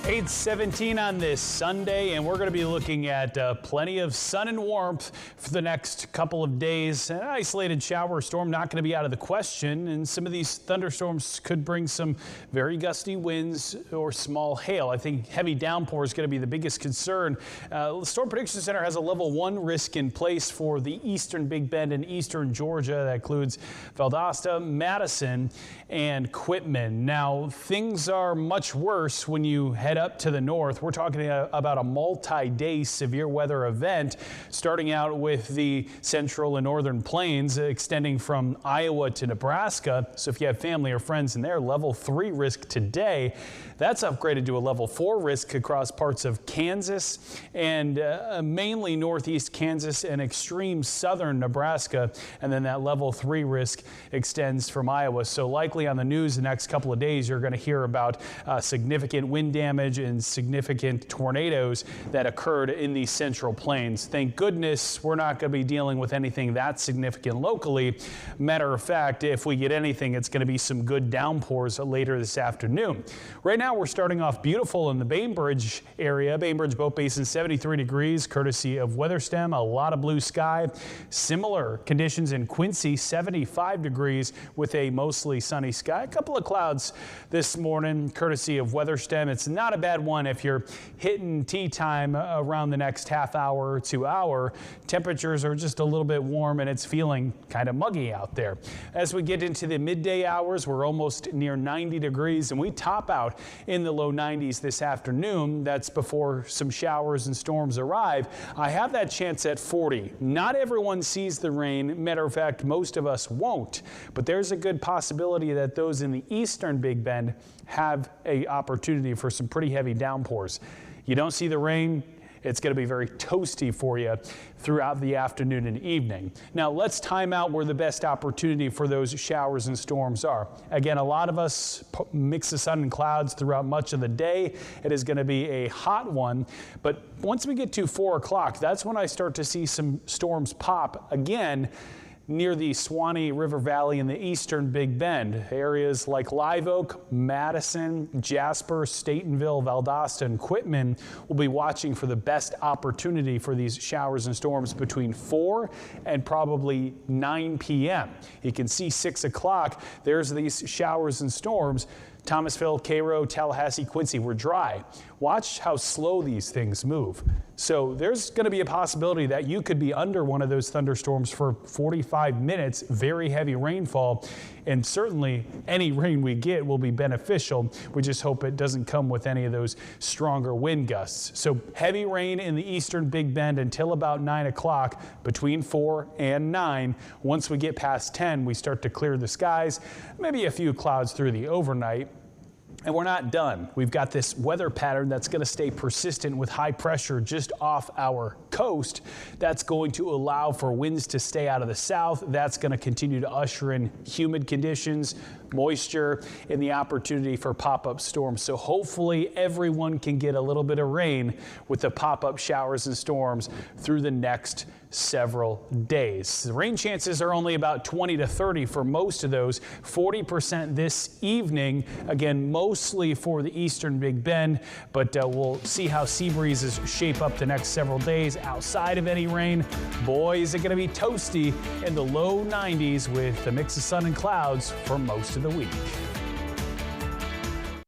8:17 on this Sunday, and we're going to be looking at plenty of sun and warmth for the next couple of days. An isolated shower or storm not going to be out of the question, and some of these thunderstorms could bring some very gusty winds or small hail. I think heavy downpour is going to be the biggest concern. The Storm Prediction Center has a level 1 risk in place for the eastern Big Bend and eastern Georgia. That includes Valdosta, Madison, and Quitman. Now, things are much worse when you head up to the north. We're talking about a multi-day severe weather event starting out with the central and northern plains extending from Iowa to Nebraska. So if you have family or friends in there, level 3 risk today. That's upgraded to a level 4 risk across parts of Kansas and mainly northeast Kansas and extreme southern Nebraska. And then that level 3 risk extends from Iowa. So likely on the news the next couple of days, you're going to hear about significant wind damage and significant tornadoes that occurred in the central plains. Thank goodness we're not going to be dealing with anything that significant locally. Matter of fact, if we get anything, it's going to be some good downpours later this afternoon. Right now we're starting off beautiful in the Bainbridge area. Bainbridge Boat Basin 73 degrees courtesy of WeatherStem, a lot of blue sky. Similar conditions in Quincy, 75 degrees with a mostly sunny sky. A couple of clouds this morning courtesy of WeatherStem. It's not a bad one if you're hitting tea time around the next half hour to hour. Temperatures are just a little bit warm and it's feeling kind of muggy out there. As we get into the midday hours, we're almost near 90 degrees and we top out in the low 90s this afternoon. That's before some showers and storms arrive. I have that chance at 40. Not everyone sees the rain. Matter of fact, most of us won't. But there's a good possibility that those in the eastern Big Bend have an opportunity for some pretty heavy downpours. You don't see the rain, it's going to be very toasty for you throughout the afternoon and evening. Now let's time out where the best opportunity for those showers and storms are. Again, a lot of us mix the sun and clouds throughout much of the day. It is going to be a hot one, but once we get to 4 o'clock, that's when I start to see some storms pop again near the Suwannee River Valley in the eastern Big Bend. Areas like Live Oak, Madison, Jasper, Statenville, Valdosta, and Quitman will be watching for the best opportunity for these showers and storms between 4 and probably 9 p.m. You can see 6 o'clock. There's these showers and storms. Thomasville, Cairo, Tallahassee, Quincy were dry. Watch how slow these things move. So there's going to be a possibility that you could be under one of those thunderstorms for 45 minutes, very heavy rainfall, and certainly any rain we get will be beneficial. We just hope it doesn't come with any of those stronger wind gusts. So heavy rain in the eastern Big Bend until about 9 o'clock, between 4 and 9. Once we get past 10, we start to clear the skies, maybe a few clouds through the overnight. And we're not done. We've got this weather pattern that's going to stay persistent with high pressure just off our coast. That's going to allow for winds to stay out of the south. That's going to continue to usher in humid conditions, moisture, and the opportunity for pop-up storms. So hopefully everyone can get a little bit of rain with the pop-up showers and storms through the next several days. The rain chances are only about 20 to 30 for most of those, 40% this evening. Again, mostly for the eastern Big Bend, but we'll see how sea breezes shape up the next several days. Outside of any rain, boy, is it going to be toasty in the low 90s with a mix of sun and clouds for most of the week.